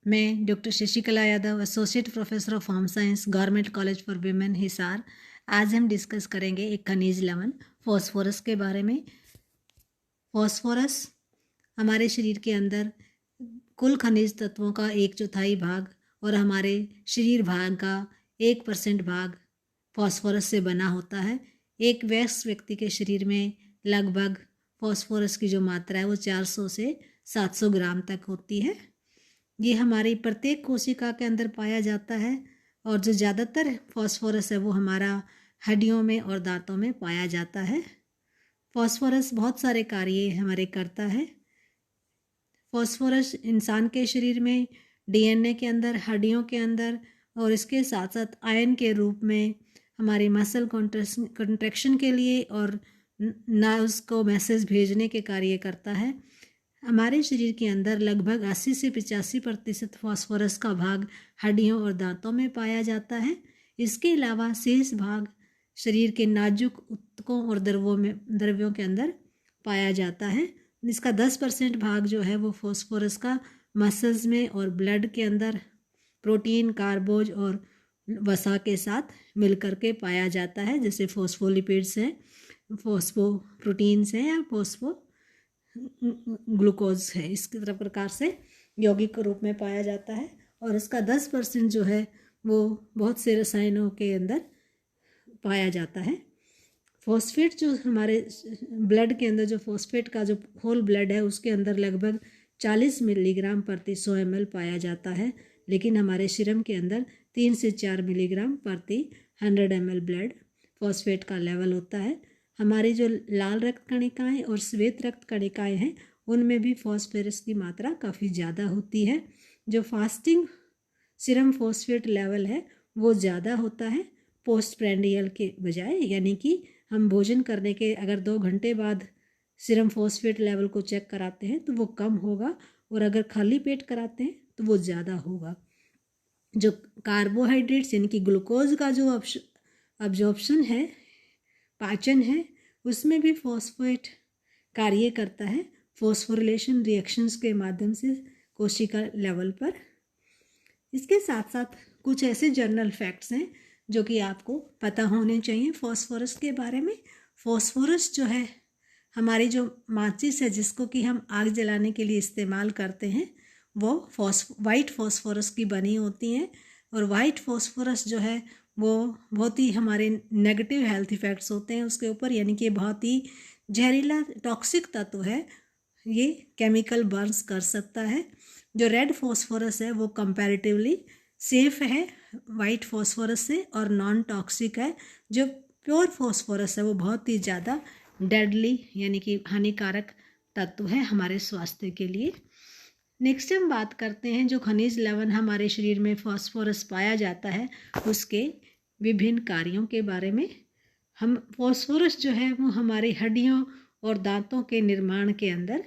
मैं doctor Shashikala Yadav, associate professor of home science, government college for women, Hisar. आज हम discuss करेंगे एक खनिज लवण फॉस्फोरस के बारे में। फॉस्फोरस हमारे शरीर के अंदर कुल खनिज तत्वों का 1/4 भाग और हमारे शरीर भाग का 1% भाग फॉस्फोरस से बना होता है। एक वयस्क व्यक्ति के शरीर में लगभग फॉस्फोरस की जो मात्रा है वो 400 से 700 ग्राम तक होती है। ये हमारी प्रत्येक कोशिका के अंदर पाया जाता है और जो ज़्यादातर फॉस्फोरस है वो हमारा हड्डियों में और दांतों में पाया जाता है। फॉस्फोरस बहुत सारे कार्य हमारे करता है। फॉस्फोरस इंसान के शरीर में डीएनए के अंदर, हड्डियों के अंदर और इसके साथ साथ आयन के रूप में हमारी मसल कंट्रैक्शन के लिए और नर्व्स को मैसेज भेजने के कार्य करता है। हमारे शरीर के अंदर लगभग 80 से 85% फॉस्फोरस का भाग हड्डियों और दांतों में पाया जाता है। इसके अलावा शेष भाग शरीर के नाजुक ऊतकों और द्रव्यों के अंदर पाया जाता है। इसका 10% भाग जो है वो फॉस्फोरस का मसल्स में और ब्लड के अंदर प्रोटीन, कार्बोज और वसा के साथ मिलकर के पाया जाता है, जैसे फॉस्फोलिपिड्स हैं, फॉस्फोप्रोटीन्स हैं या ग्लूकोज है। इस प्रकार से यौगिक रूप में पाया जाता है और इसका 10% जो है वो बहुत से रसायनों के अंदर पाया जाता है। फॉस्फेट जो हमारे ब्लड के अंदर, जो फॉस्फेट का जो होल ब्लड है उसके अंदर लगभग 40 मिलीग्राम प्रति 100 ml पाया जाता है, लेकिन हमारे सीरम के अंदर 3 से 4 मिलीग्राम प्रति 100 ml ब्लड फॉस्फेट का लेवल होता है। हमारी जो लाल रक्त कणिकाएँ और श्वेत रक्त कणिकाएँ हैं उनमें भी फॉस्फोरस की मात्रा काफ़ी ज़्यादा होती है। जो फास्टिंग सीरम फॉस्फेट लेवल है वो ज़्यादा होता है पोस्ट प्रेंडियल के बजाय, यानी कि हम भोजन करने के अगर 2 घंटे बाद सीरम फॉस्फेट लेवल को चेक कराते हैं तो वो कम होगा और अगर खाली पेट कराते हैं तो वो ज़्यादा होगा। जो कार्बोहाइड्रेट्स यानी कि ग्लूकोज का जो अब्जॉर्प्शन है, पाचन है, उसमें भी फॉस्फेट कार्य करता है फॉस्फोरिलेशन रिएक्शंस के माध्यम से कोशिका लेवल पर। इसके साथ साथ कुछ ऐसे जनरल फैक्ट्स हैं जो कि आपको पता होने चाहिए फॉस्फोरस के बारे में। फॉस्फोरस जो है हमारी जो माचिस है जिसको कि हम आग जलाने के लिए इस्तेमाल करते हैं वो वाइट फॉस्फोरस की बनी होती हैं और वाइट फॉस्फोरस जो है वो बहुत ही हमारे नेगेटिव हेल्थ इफ़ेक्ट्स होते हैं उसके ऊपर, यानी कि बहुत ही जहरीला टॉक्सिक तत्व है, ये केमिकल बर्न्स कर सकता है। जो रेड फॉस्फोरस है वो कंपैरेटिवली सेफ है वाइट फॉस्फोरस से और नॉन टॉक्सिक है। जो प्योर फॉस्फोरस है वो बहुत ही ज़्यादा डेडली यानी कि हानिकारक तत्व है हमारे स्वास्थ्य के लिए। नेक्स्ट हम बात करते हैं जो खनिज लवण हमारे शरीर में फॉस्फोरस पाया जाता है उसके विभिन्न कार्यों के बारे में। हम फॉस्फोरस जो है वो हमारी हड्डियों और दांतों के निर्माण के अंदर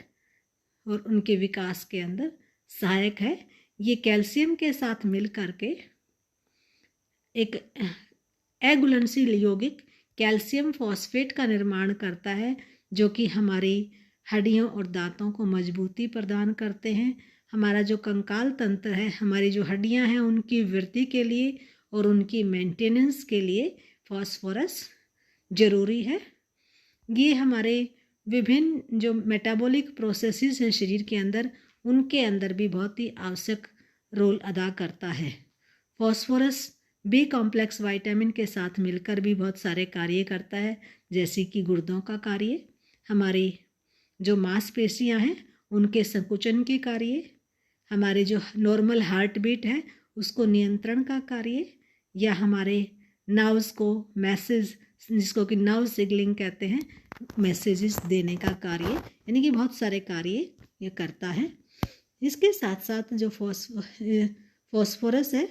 और उनके विकास के अंदर सहायक है। ये कैल्शियम के साथ मिल करके एक अघुलनशील यौगिक कैल्शियम फॉस्फेट का निर्माण करता है जो कि हमारी हड्डियों और दांतों को मजबूती प्रदान करते हैं। हमारा जो कंकाल तंत्र है, हमारी जो हड्डियां हैं उनकी वृद्धि के लिए और उनकी मेंटेनेंस के लिए फॉस्फोरस ज़रूरी है। ये हमारे विभिन्न जो मेटाबॉलिक प्रोसेसेस हैं शरीर के अंदर उनके अंदर भी बहुत ही आवश्यक रोल अदा करता है। फॉस्फोरस बी कॉम्प्लेक्स विटामिन के साथ मिलकर भी बहुत सारे कार्य करता है, जैसे कि गुर्दों का कार्य, हमारी जो मांसपेशियां हैं उनके संकुचन के कार्य, हमारे जो नॉर्मल हार्ट बीट है उसको नियंत्रण का कार्य, या हमारे नर्व्स को मैसेज, जिसको कि नर्व सिग्नलिंग कहते हैं, मैसेजेस देने का कार्य, यानी कि बहुत सारे कार्य ये करता है। इसके साथ साथ जो फॉस्फोरस है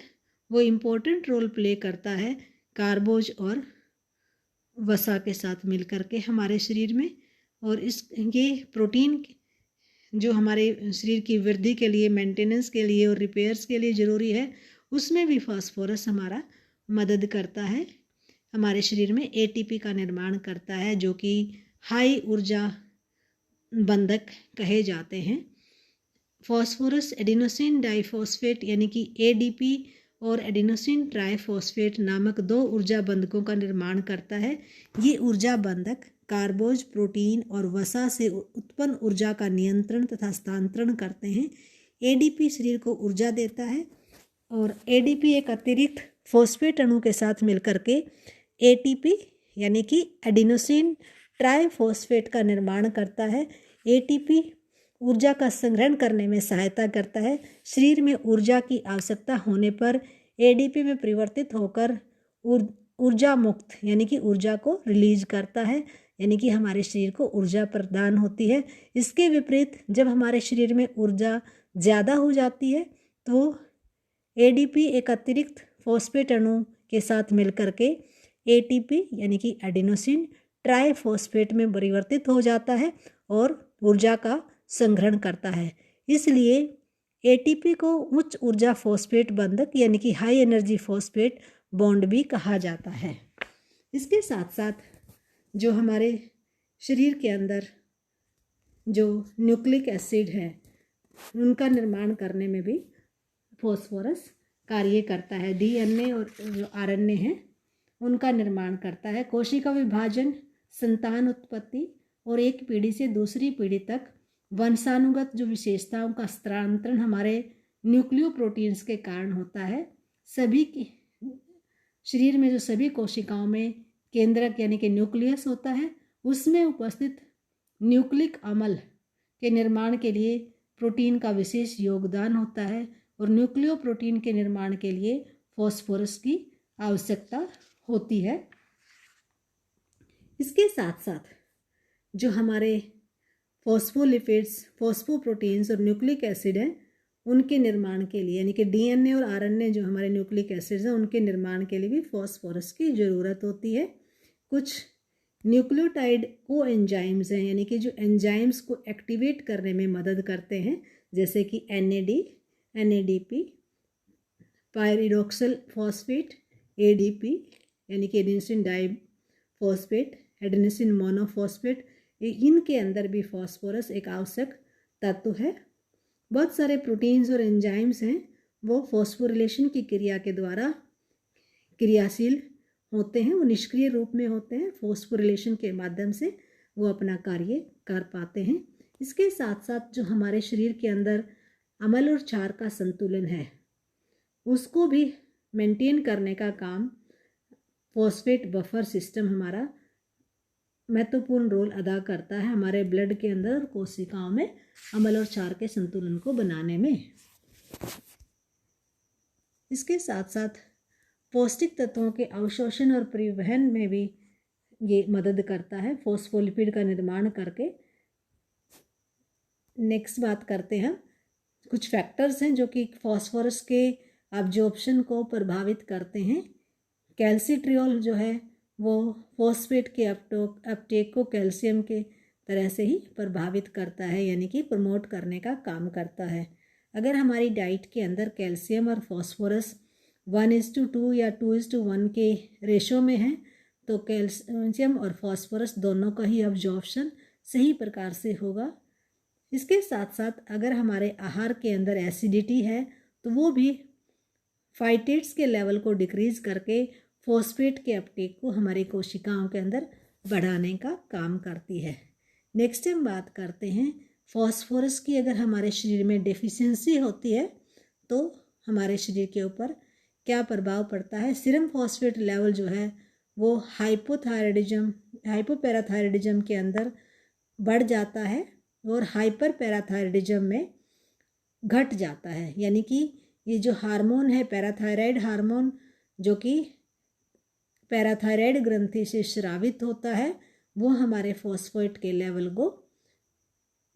वो इम्पोर्टेंट रोल प्ले करता है कार्बोज और वसा के साथ मिलकर के हमारे शरीर में, और ये प्रोटीन जो हमारे शरीर की वृद्धि के लिए, मेंटेनेंस के लिए और रिपेयर्स के लिए ज़रूरी है उसमें भी फॉस्फोरस हमारा मदद करता है। हमारे शरीर में एटीपी का निर्माण करता है जो कि हाई ऊर्जा बंधक कहे जाते हैं। फॉस्फोरस एडिनोसिन डाइफॉस्फेट यानी कि ADP और एडिनोसिन ट्राइफॉस्फेट नामक 2 ऊर्जा बंधकों का निर्माण करता है। ये ऊर्जा बंधक कार्बोज, प्रोटीन और वसा से उत्पन्न ऊर्जा का नियंत्रण तथा स्थानांतरण करते हैं। ADP शरीर को ऊर्जा देता है और ADP एक अतिरिक्त फॉस्फेट अणु के साथ मिलकर के ATP यानी कि एडिनोसिन ट्राइफॉस्फेट का निर्माण करता है। ATP ऊर्जा का संग्रहण करने में सहायता करता है। शरीर में ऊर्जा की आवश्यकता होने पर ADP में परिवर्तित होकर ऊर्जा मुक्त यानी कि ऊर्जा को रिलीज करता है, यानी कि हमारे शरीर को ऊर्जा प्रदान होती है। इसके विपरीत जब हमारे शरीर में ऊर्जा ज़्यादा हो जाती है तो ADP एक अतिरिक्त फॉस्फेट अणु के साथ मिलकर के ATP यानी कि एडिनोसिन ट्राइफॉस्फेट में परिवर्तित हो जाता है और ऊर्जा का संग्रहण करता है। इसलिए ATP को उच्च ऊर्जा फॉस्फेट बंधक यानी कि हाई एनर्जी फॉस्फेट बॉन्ड भी कहा जाता है। इसके साथ साथ जो हमारे शरीर के अंदर जो न्यूक्लिक एसिड है उनका निर्माण करने में भी फॉस्फोरस कार्य करता है। DNA और जो RNA हैं उनका निर्माण करता है। कोशिका विभाजन, संतान उत्पत्ति और एक पीढ़ी से दूसरी पीढ़ी तक वंशानुगत जो विशेषताओं का स्थानांतरण हमारे न्यूक्लियोप्रोटीन्स के कारण होता है। सभी की शरीर में जो सभी कोशिकाओं में केंद्रक यानी कि न्यूक्लियस होता है उसमें उपस्थित न्यूक्लिक अम्ल के निर्माण के लिए प्रोटीन का विशेष योगदान होता है और न्यूक्लियोप्रोटीन के निर्माण के लिए फॉस्फोरस की आवश्यकता होती है। इसके साथ साथ जो हमारे फॉस्फोलिपिड्स, फॉस्फोप्रोटीन्स और न्यूक्लिक एसिड हैं उनके निर्माण के लिए यानी कि DNA और RNA जो हमारे न्यूक्लिक एसिड्स हैं उनके निर्माण के लिए भी फॉस्फोरस की ज़रूरत होती है। कुछ न्यूक्लियोटाइड को एंजाइम्स हैं यानी कि जो एंजाइम्स को एक्टिवेट करने में मदद करते हैं जैसे कि NAD, NADP, पायरिडोक्सिल फॉस्फेट, ADP यानी कि एडिनोसिन डाइफॉस्फेट, एडिनोसिन मोनोफॉस्फेट, इनके अंदर भी फॉस्फोरस एक आवश्यक तत्व है। बहुत सारे प्रोटीन्स और एंजाइम्स हैं वो फॉस्फोरिलेशन की क्रिया के द्वारा क्रियाशील होते हैं, वो निष्क्रिय रूप में होते हैं। फॉस्फोरिलेशन के माध्यम से वो अपना कार्य कर पाते हैं। इसके साथ साथ जो हमारे शरीर के अंदर अम्ल और क्षार का संतुलन है उसको भी मेंटेन करने का काम फॉस्फेट बफर सिस्टम हमारा महत्वपूर्ण रोल अदा करता है हमारे ब्लड के अंदर और कोशिकाओं में अम्ल और क्षार के संतुलन को बनाने में। इसके साथ साथ पौष्टिक तत्वों के अवशोषण और परिवहन में भी ये मदद करता है फॉस्फोलिपिड का निर्माण करके। नेक्स्ट बात करते हैं, कुछ फैक्टर्स हैं जो कि फॉस्फोरस के अब्जॉर्प्शन को प्रभावित करते हैं। कैल्सिट्रियोल जो है वो फॉस्फेट के अपटेक को कैल्शियम के तरह से ही प्रभावित करता है यानी कि प्रमोट करने का काम करता है। अगर हमारी डाइट के अंदर कैल्शियम और फॉस्फोरस 1:2 या 2:1 के रेशो में है तो कैल्शियम और फॉस्फोरस दोनों का ही अब्जॉर्प्शन सही प्रकार से होगा। इसके साथ साथ अगर हमारे आहार के अंदर एसिडिटी है तो वो भी फाइटेट्स के लेवल को डिक्रीज करके फॉस्फेट के अपटेक को हमारी कोशिकाओं के अंदर बढ़ाने का काम करती है। नेक्स्ट हम बात करते हैं फॉस्फोरस की। अगर हमारे शरीर में डेफिशिएंसी होती है तो हमारे शरीर के ऊपर क्या प्रभाव पड़ता है। सीरम फॉस्फेट लेवल जो है वो हाइपोपैराथायरॉयडिज्म के अंदर बढ़ जाता है और हाइपर पैराथायरॉयडिज्म में घट जाता है। यानी कि ये जो हार्मोन है पैराथायराइड हार्मोन जो कि पैराथायराइड ग्रंथि से स्रावित होता है वो हमारे फॉस्फेट के लेवल को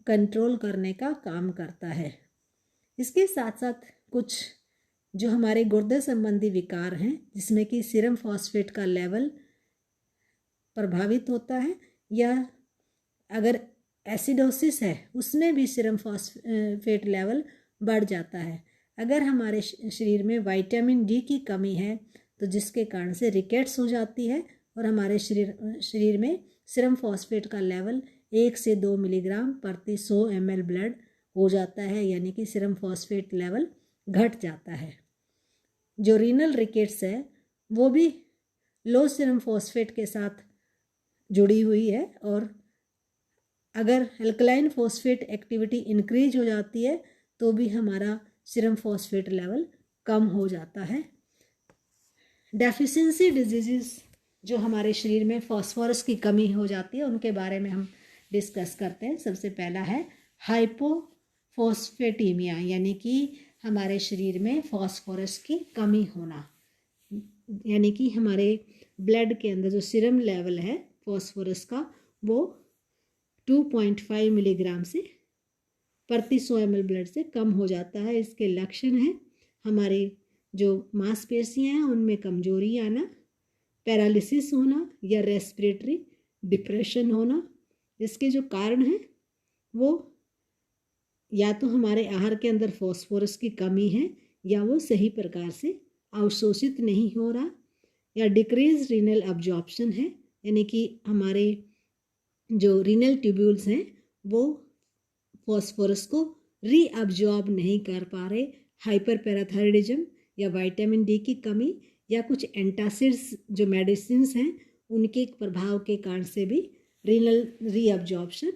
कंट्रोल करने का काम करता है। इसके साथ साथ कुछ जो हमारे गुर्दे संबंधी विकार हैं जिसमें कि सीरम फॉस्फेट का लेवल प्रभावित होता है या अगर एसिडोसिस है उसमें भी सीरम फॉस्फेट लेवल बढ़ जाता है। अगर हमारे शरीर में विटामिन डी की कमी है तो जिसके कारण से रिकेट्स हो जाती है और हमारे शरीर में सीरम फॉस्फेट का लेवल 1 से 2 मिलीग्राम प्रति 100 ml ब्लड हो जाता है, यानी कि सीरम फॉस्फेट लेवल घट जाता है। जो रीनल रिकेट्स है वो भी लो सीरम फॉस्फेट के साथ जुड़ी हुई है, और अगर अल्कलाइन फॉस्फेट एक्टिविटी इंक्रीज हो जाती है तो भी हमारा सीरम फॉस्फेट लेवल कम हो जाता है। डेफिशिएंसी डिजीज़ जो हमारे शरीर में फॉस्फोरस की कमी हो जाती है उनके बारे में हम डिस्कस करते हैं। सबसे पहला है हाइपोफॉस्फेटीमिया, यानी कि हमारे शरीर में फॉस्फोरस की कमी होना, यानी कि हमारे ब्लड के अंदर जो सीरम लेवल है फॉस्फोरस का वो 2.5 मिलीग्राम से प्रति 100 ml ब्लड से कम हो जाता है। इसके लक्षण हैं हमारे जो मांसपेशियां हैं उनमें कमजोरी आना, पैरालिसिस होना या रेस्पिरेटरी डिप्रेशन होना। इसके जो कारण हैं वो या तो हमारे आहार के अंदर फॉस्फोरस की कमी है, या वो सही प्रकार से अवशोषित नहीं हो रहा, या डिक्रीज रीनल अब्जॉर्प्शन है, यानी कि हमारे जो रीनल ट्यूब्यूल्स हैं वो फॉस्फोरस को रीअब्जॉर्ब नहीं कर पा रहे, हाइपर पैराथायरॉयडिज्म या विटामिन डी की कमी, या कुछ एंटासिड्स जो मेडिसिन हैं उनके प्रभाव के कारण से भी रीनल रीअब्जॉर्प्शन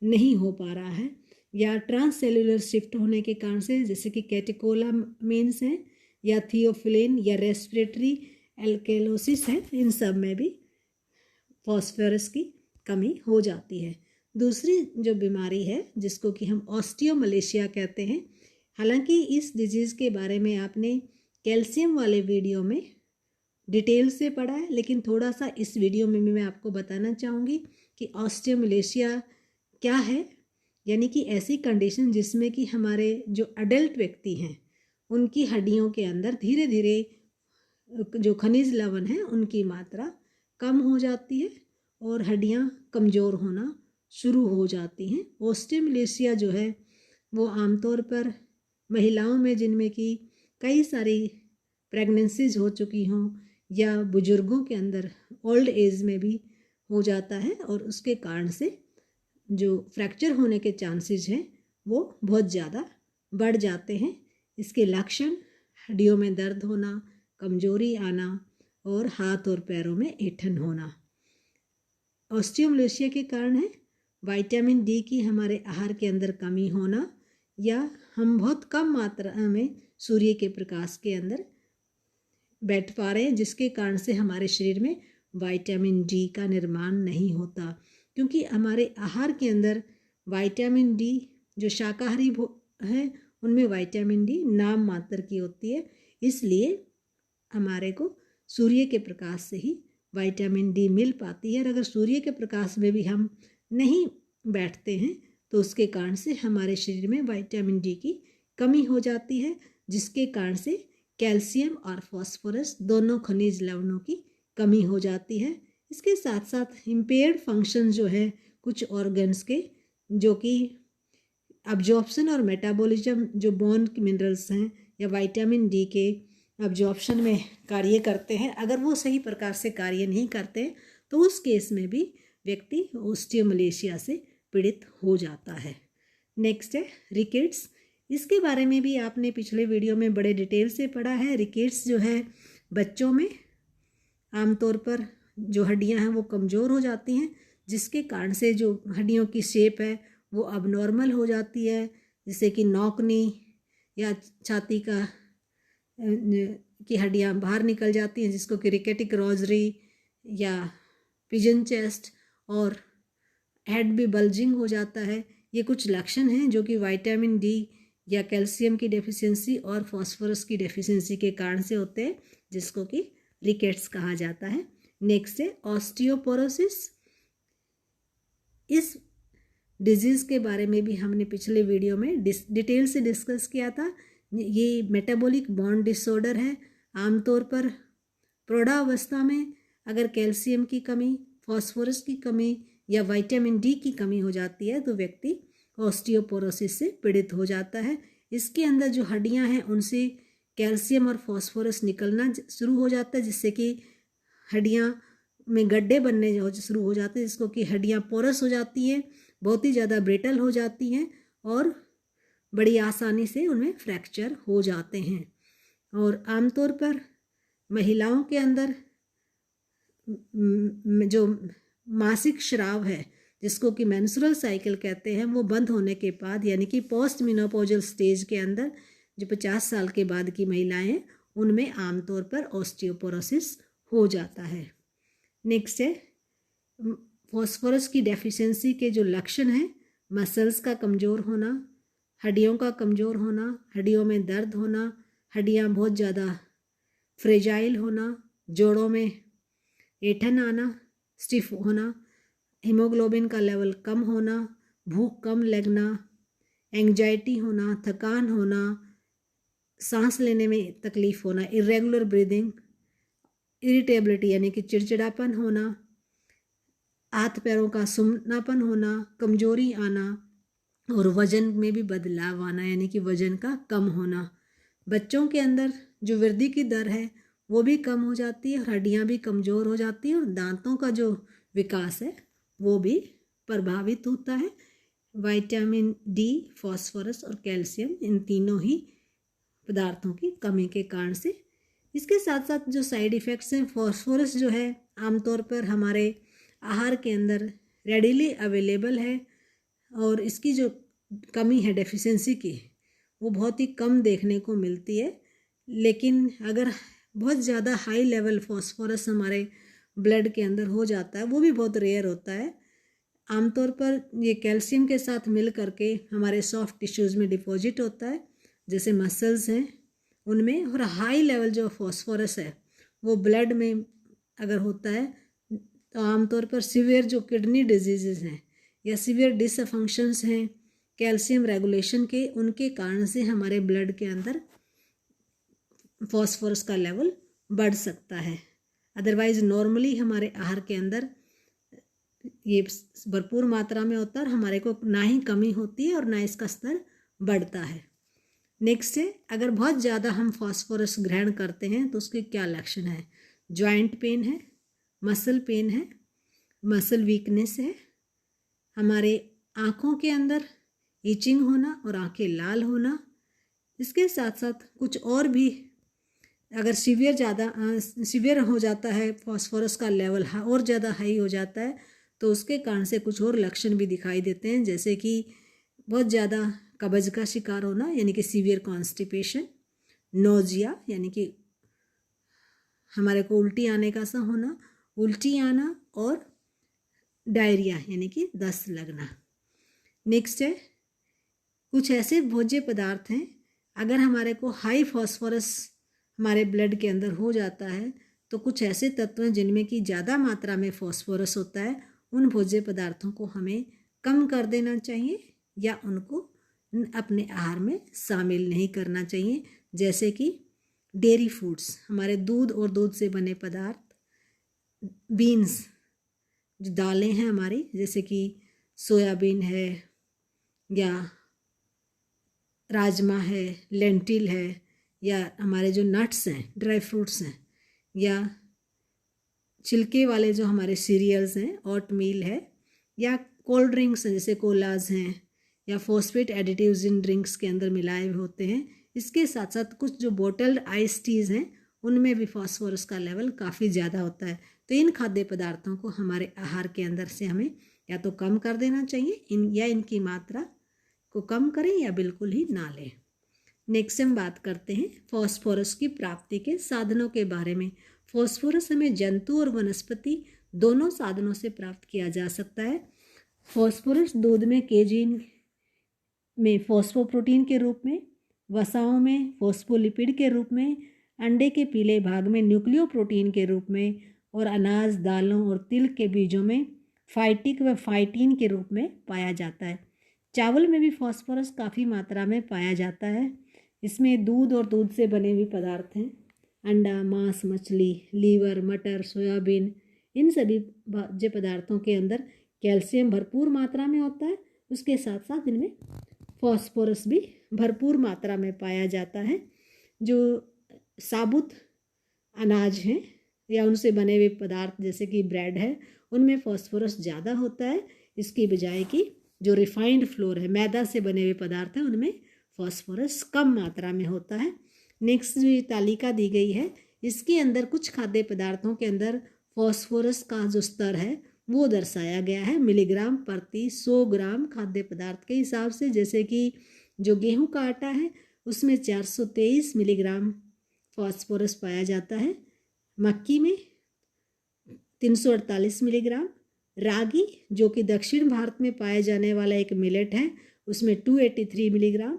नहीं हो पा रहा है, या ट्रांससेलुलर शिफ्ट होने के कारण से जैसे कि कैटेकोलामीन्स हैं या थियोफिलिन या रेस्पिरेटरी एल्केलोसिस है, इन सब में भी फॉस्फोरस की कमी हो जाती है। दूसरी जो बीमारी है जिसको कि हम ऑस्टियोमलेशिया कहते हैं, हालांकि इस डिजीज़ के बारे में आपने कैल्शियम वाले वीडियो में डिटेल से पढ़ा है, लेकिन थोड़ा सा इस वीडियो में भी मैं आपको बताना चाहूँगी कि ऑस्टियोमलेशिया क्या है। यानी कि ऐसी कंडीशन जिसमें कि हमारे जो अडल्ट व्यक्ति हैं उनकी हड्डियों के अंदर धीरे धीरे जो खनिज लवण है उनकी मात्रा कम हो जाती है और हड्डियां कमज़ोर होना शुरू हो जाती हैं। ऑस्टियोमलेशिया जो है वो आमतौर पर महिलाओं में जिनमें कि कई सारी प्रेगनेंसीज हो चुकी हों या बुजुर्गों के अंदर ओल्ड एज में भी हो जाता है, और उसके कारण से जो फ्रैक्चर होने के चांसेस हैं वो बहुत ज़्यादा बढ़ जाते हैं। इसके लक्षण हड्डियों में दर्द होना, कमजोरी आना और हाथ और पैरों में ऐंठन होना ऑस्टियोमलेशिया के कारण है। विटामिन डी की हमारे आहार के अंदर कमी होना, या हम बहुत कम मात्रा में सूर्य के प्रकाश के अंदर बैठ पा रहे हैं जिसके कारण से हमारे शरीर में विटामिन डी का निर्माण नहीं होता, क्योंकि हमारे आहार के अंदर विटामिन डी जो शाकाहारी है उनमें विटामिन डी नाम मात्र की होती है, इसलिए हमारे को सूर्य के प्रकाश से ही विटामिन डी मिल पाती है। और अगर सूर्य के प्रकाश में भी हम नहीं बैठते हैं तो उसके कारण से हमारे शरीर में विटामिन डी की कमी हो जाती है, जिसके कारण से कैल्शियम और फास्फोरस दोनों खनिज लवणों की कमी हो जाती है। इसके साथ साथ इम्पेयर्ड फंक्शन जो है कुछ ऑर्गन्स के, जो कि अब्जॉर्प्शन और मेटाबॉलिज्म जो बोन मिनरल्स हैं या विटामिन डी के अब्जॉर्प्शन में कार्य करते हैं, अगर वो सही प्रकार से कार्य नहीं करते तो उस केस में भी व्यक्ति ऑस्टियोमलेशिया से पीड़ित हो जाता है। नेक्स्ट है रिकेट्स। इसके बारे में भी आपने पिछले वीडियो में बड़े डिटेल से पढ़ा है। रिकेट्स जो है बच्चों में आमतौर पर जो हड्डियां हैं वो कमज़ोर हो जाती हैं, जिसके कारण से जो हड्डियों की शेप है वो अबनॉर्मल हो जाती है, जैसे कि नौकनी या छाती का की हड्डियां बाहर निकल जाती हैं, जिसको कि रिकेटिक रोजरी या पिजन चेस्ट, और हेड भी बल्जिंग हो जाता है। ये कुछ लक्षण हैं जो कि विटामिन डी या कैल्शियम की डेफिशिएंसी और फास्फोरस की डेफिशिएंसी के कारण से होते हैं, जिसको कि रिकेट्स कहा जाता है। नेक्स्ट है ऑस्टियोपोरोसिस। इस डिजीज़ के बारे में भी हमने पिछले वीडियो में डिटेल से डिस्कस किया था। ये मेटाबॉलिक बॉन्ड डिसऑर्डर है। आमतौर पर प्रौढ़ावस्था में अगर कैल्शियम की कमी, फास्फोरस की कमी या विटामिन डी की कमी हो जाती है तो व्यक्ति ऑस्टियोपोरोसिस से पीड़ित हो जाता है। इसके अंदर जो हड्डियां हैं उनसे कैल्शियम और फास्फोरस निकलना शुरू हो जाता है, जिससे कि हड्डियां में गड्ढे बनने शुरू हो जाते हैं, जिसको कि हड्डियां पोरस हो जाती हैं, बहुत ही ज़्यादा ब्रिटल हो जाती हैं और बड़ी आसानी से उनमें फ्रैक्चर हो जाते हैं। और आमतौर पर महिलाओं के अंदर जो मासिक स्राव है, जिसको कि मेंस्ट्रुअल साइकिल कहते हैं, वो बंद होने के बाद यानी कि पोस्ट मेनोपॉजल स्टेज के अंदर जो 50 साल के बाद की महिलाएं हैं उनमें आमतौर पर ऑस्टियोपोरोसिस हो जाता है। नेक्स्ट है फॉस्फोरस की डेफिशिएंसी के जो लक्षण हैं, मसल्स का कमज़ोर होना, हड्डियों का कमज़ोर होना, हड्डियों में दर्द होना, हड्डियाँ बहुत ज़्यादा फ्रेजाइल होना, जोड़ों में ऐंठन आना, स्टिफ होना, हीमोग्लोबिन का लेवल कम होना, भूख कम लगना, एंग्जाइटी होना, थकान होना, सांस लेने में तकलीफ़ होना, इरेगुलर ब्रीदिंग, इरिटेबिलिटी यानी कि चिड़चिड़ापन होना, हाथ पैरों का सुन्नापन होना, कमजोरी आना और वज़न में भी बदलाव आना यानी कि वज़न का कम होना। बच्चों के अंदर जो वृद्धि की दर है वो भी कम हो जाती है, हड्डियाँ भी कमज़ोर हो जाती हैं और दांतों का जो विकास है वो भी प्रभावित होता है। विटामिन डी, फास्फोरस और कैल्शियम, इन तीनों ही पदार्थों की कमी के कारण से। इसके साथ साथ जो साइड इफ़ेक्ट्स हैं, फास्फोरस जो है आमतौर पर हमारे आहार के अंदर रेडिली अवेलेबल है और इसकी जो कमी है डेफिशिएंसी की वो बहुत ही कम देखने को मिलती है। लेकिन अगर बहुत ज़्यादा हाई लेवल फास्फोरस हमारे ब्लड के अंदर हो जाता है, वो भी बहुत रेयर होता है। आमतौर पर ये कैल्शियम के साथ मिल करके हमारे सॉफ्ट टिश्यूज़ में डिपॉजिट होता है, जैसे मसल्स हैं उनमें। और हाई लेवल जो फास्फोरस है वो ब्लड में अगर होता है तो आमतौर पर सीवियर जो किडनी डिजीज़ हैं या सीवियर डिसफंक्शंस हैं कैल्शियम रेगुलेशन के, उनके कारण से हमारे ब्लड के अंदर फास्फोरस का लेवल बढ़ सकता है। अदरवाइज़ नॉर्मली हमारे आहार के अंदर ये भरपूर मात्रा में होता है और हमारे को ना ही कमी होती है और ना इसका स्तर बढ़ता है। नेक्स्ट है, अगर बहुत ज़्यादा हम फास्फोरस ग्रहण करते हैं तो उसके क्या लक्षण हैं? जॉइंट पेन है, मसल पेन है, मसल वीकनेस है, हमारे आँखों के अंदर ईचिंग होना और आँखें लाल होना। इसके साथ साथ कुछ और भी अगर सीवियर हो जाता है, फास्फोरस का लेवल और ज़्यादा हाई हो जाता है तो उसके कारण से कुछ और लक्षण भी दिखाई देते हैं, जैसे कि बहुत ज़्यादा कब्ज का शिकार होना यानी कि सीवियर कॉन्स्टिपेशन, नोजिया यानी कि हमारे को उल्टी आने का सा होना, उल्टी आना और डायरिया यानी कि दस्त लगना। नेक्स्ट है, कुछ ऐसे भोज्य पदार्थ हैं अगर हमारे को हाई फास्फोरस हमारे ब्लड के अंदर हो जाता है तो कुछ ऐसे तत्व हैं जिनमें कि ज़्यादा मात्रा में फास्फोरस होता है, उन भोज्य पदार्थों को हमें कम कर देना चाहिए या उनको अपने आहार में शामिल नहीं करना चाहिए। जैसे कि डेयरी फूड्स, हमारे दूध और दूध से बने पदार्थ, बीन्स जो दालें हैं हमारी, जैसे कि सोयाबीन है या राजमा है, लेंटिल है, या हमारे जो नट्स हैं, ड्राई फ्रूट्स हैं, या छिलके वाले जो हमारे सीरियल्स हैं, ओट मील है, या कोल्ड ड्रिंक्स हैं जैसे कोलाज हैं, या फॉस्फेट एडिटिव्स इन ड्रिंक्स के अंदर मिलाए हुए होते हैं। इसके साथ साथ कुछ जो बोटल्ड आइस टीज़ हैं उनमें भी फास्फोरस का लेवल काफ़ी ज़्यादा होता है। तो इन खाद्य पदार्थों को हमारे आहार के अंदर से हमें या तो कम कर देना चाहिए या इनकी मात्रा को कम करें या बिल्कुल ही ना लें। नेक्स्ट हम बात करते हैं फास्फोरस की प्राप्ति के साधनों के बारे में। फास्फोरस हमें जंतु और वनस्पति दोनों साधनों से प्राप्त किया जा सकता है। फास्फोरस दूध में केजीन में फॉस्फोप्रोटीन के रूप में, वसाओं में फॉस्फोलिपिड के रूप में, अंडे के पीले भाग में न्यूक्लियोप्रोटीन के रूप में और अनाज, दालों और तिल के बीजों में फाइटिक व फाइटीन के रूप में पाया जाता है। चावल में भी फास्फोरस काफ़ी मात्रा में पाया जाता है। इसमें दूध और दूध से बने हुए पदार्थ हैं, अंडा, मांस, मछली, लीवर, मटर, सोयाबीन, इन सभी भोज्य पदार्थों के अंदर कैल्शियम भरपूर मात्रा में होता है। उसके साथ साथ इनमें फास्फोरस भी भरपूर मात्रा में पाया जाता है। जो साबुत अनाज हैं या उनसे बने हुए पदार्थ जैसे कि ब्रेड है, उनमें फास्फोरस ज़्यादा होता है इसकी बजाय कि जो रिफाइंड फ्लोर है, मैदा से बने हुए पदार्थ हैं, उनमें फॉस्फोरस कम मात्रा में होता है। नेक्स्ट जो ये तालिका दी गई है, इसके अंदर कुछ खाद्य पदार्थों के अंदर फॉस्फोरस का जो स्तर है वो दर्शाया गया है मिलीग्राम प्रति 100 ग्राम खाद्य पदार्थ के हिसाब से। जैसे कि जो गेहूं का आटा है उसमें 423 मिलीग्राम फॉस्फोरस पाया जाता है, मक्की में 348 मिलीग्राम, रागी जो कि दक्षिण भारत में पाए जाने वाला एक मिलेट है उसमें 283 मिलीग्राम,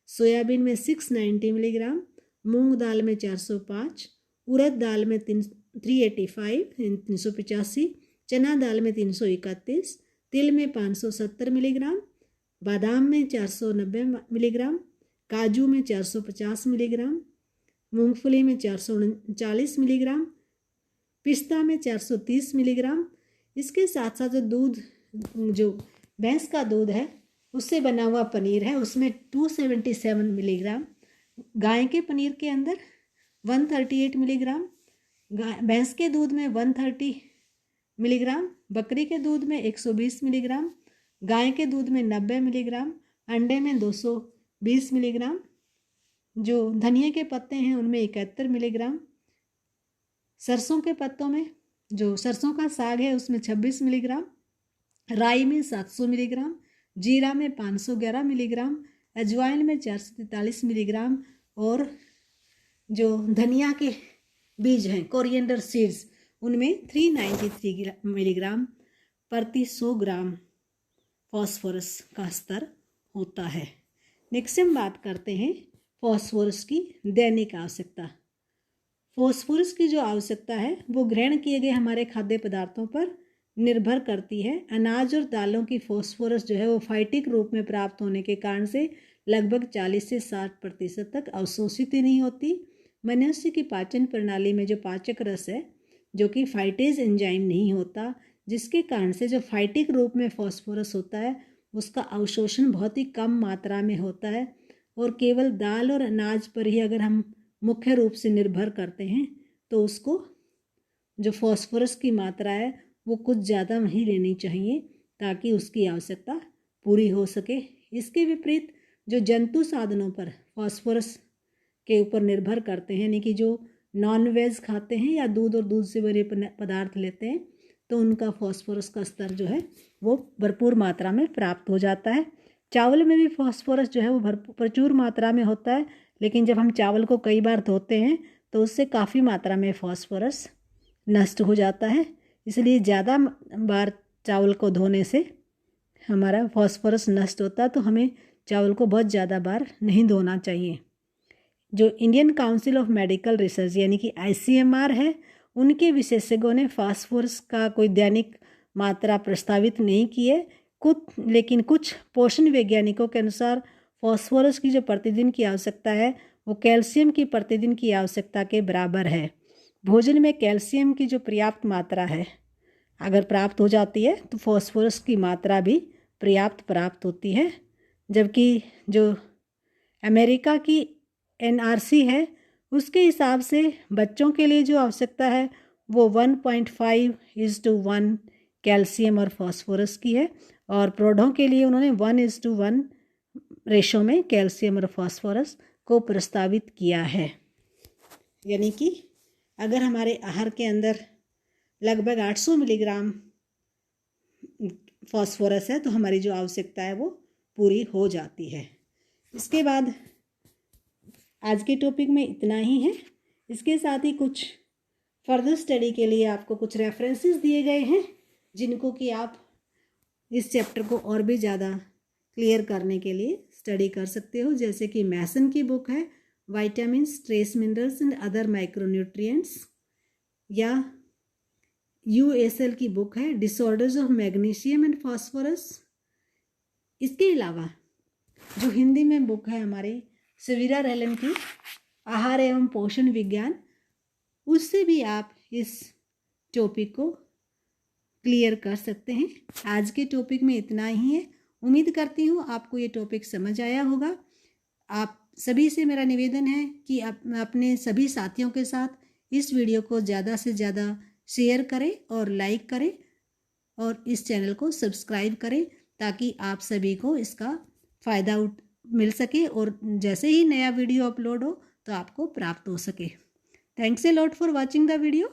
सोयाबीन में 690 मिलीग्राम, मूंग दाल में 405, उड़द दाल में 385, चना दाल में 331, तिल में 570 मिलीग्राम, बादाम में 490 मिलीग्राम, काजू में 450 मिलीग्राम, मूंगफली में 439 मिलीग्राम, पिस्ता में 430 मिलीग्राम। इसके साथ साथ जो दूध, जो भैंस का दूध है उससे बना हुआ पनीर है उसमें 277 मिलीग्राम, गाय के पनीर के अंदर 138 मिलीग्राम, भैंस के दूध में 130 मिलीग्राम, बकरी के दूध में 120 मिलीग्राम, गाय के दूध में 90 मिलीग्राम, अंडे में 220 मिलीग्राम, जो धनिया के पत्ते हैं उनमें 71 मिलीग्राम, सरसों के पत्तों में, जो सरसों का साग है उसमें 26 मिलीग्राम, राई में 700 मिलीग्राम, जीरा में 511 मिलीग्राम, अजवाइन में 443 मिलीग्राम, और जो धनिया के बीज हैं कोरिएंडर सीड्स उनमें 393 मिलीग्राम प्रति 100 ग्राम फॉस्फोरस का स्तर होता है। नेक्स्ट हम बात करते हैं फॉस्फोरस की दैनिक आवश्यकता। फॉस्फोरस की जो आवश्यकता है वो ग्रहण किए गए हमारे खाद्य पदार्थों पर निर्भर करती है। अनाज और दालों की फॉस्फोरस जो है वो फाइटिक रूप में प्राप्त होने के कारण से लगभग 40 से 60% तक अवशोषित ही नहीं होती। मनुष्य की पाचन प्रणाली में जो पाचक रस है जो कि फाइटेज एंजाइम नहीं होता, जिसके कारण से जो फाइटिक रूप में फॉस्फोरस होता है उसका अवशोषण बहुत ही कम मात्रा में होता है, और केवल दाल और अनाज पर ही अगर हम मुख्य रूप से निर्भर करते हैं तो उसको जो फॉस्फोरस की मात्रा है वो कुछ ज़्यादा ही लेनी चाहिए ताकि उसकी आवश्यकता पूरी हो सके। इसके विपरीत जो जंतु साधनों पर फॉस्फोरस के ऊपर निर्भर करते हैं, यानी कि जो नॉन वेज खाते हैं या दूध और दूध से बने पदार्थ लेते हैं, तो उनका फॉस्फोरस का स्तर जो है वो भरपूर मात्रा में प्राप्त हो जाता है। चावल में भी फॉस्फोरस जो है वो प्रचुर मात्रा में होता है, लेकिन जब हम चावल को कई बार धोते हैं तो उससे काफ़ी मात्रा में फॉस्फोरस नष्ट हो जाता है। इसलिए ज़्यादा बार चावल को धोने से हमारा फॉस्फोरस नष्ट होता है, तो हमें चावल को बहुत ज़्यादा बार नहीं धोना चाहिए। जो Indian council of medical research यानी कि ICMR है, उनके विशेषज्ञों ने फास्फोरस का कोई दैनिक मात्रा प्रस्तावित नहीं की है। लेकिन कुछ पोषण वैज्ञानिकों के अनुसार फॉस्फोरस की जो प्रतिदिन की आवश्यकता है वो कैल्शियम की प्रतिदिन की आवश्यकता के बराबर है। भोजन में कैल्शियम की जो पर्याप्त मात्रा है अगर प्राप्त हो जाती है तो फॉस्फोरस की मात्रा भी पर्याप्त प्राप्त होती है। जबकि जो अमेरिका की NRC है उसके हिसाब से बच्चों के लिए जो आवश्यकता है वो 1.5:1 कैल्शियम और फॉस्फोरस की है, और प्रौढ़ों के लिए उन्होंने 1:1 रेशो में कैल्शियम और फॉस्फोरस को प्रस्तावित किया है। यानी कि अगर हमारे आहार के अंदर लगभग 800 मिलीग्राम फॉस्फोरस है तो हमारी जो आवश्यकता है वो पूरी हो जाती है। इसके बाद आज के टॉपिक में इतना ही है। इसके साथ ही कुछ फर्दर स्टडी के लिए आपको कुछ रेफरेंसेस दिए गए हैं जिनको कि आप इस चैप्टर को और भी ज़्यादा क्लियर करने के लिए स्टडी कर सकते हो। जैसे कि मैसन की बुक है vitamins, trace minerals and other micronutrients, या USL की बुक है disorders of magnesium and phosphorus. इसके अलावा जो हिंदी में बुक है हमारी सवीरा रेलन की आहार एवं पोषण विज्ञान, उससे भी आप इस टॉपिक को क्लियर कर सकते हैं। आज के टॉपिक में इतना ही है। उम्मीद करती हूँ आपको ये टॉपिक समझ आया होगा। आप सभी से मेरा निवेदन है कि आप अपने सभी साथियों के साथ इस वीडियो को ज़्यादा से ज़्यादा शेयर करें और लाइक करें और इस चैनल को सब्सक्राइब करें ताकि आप सभी को इसका फ़ायदा मिल सके और जैसे ही नया वीडियो अपलोड हो तो आपको प्राप्त हो सके। Thanks a lot for watching the video.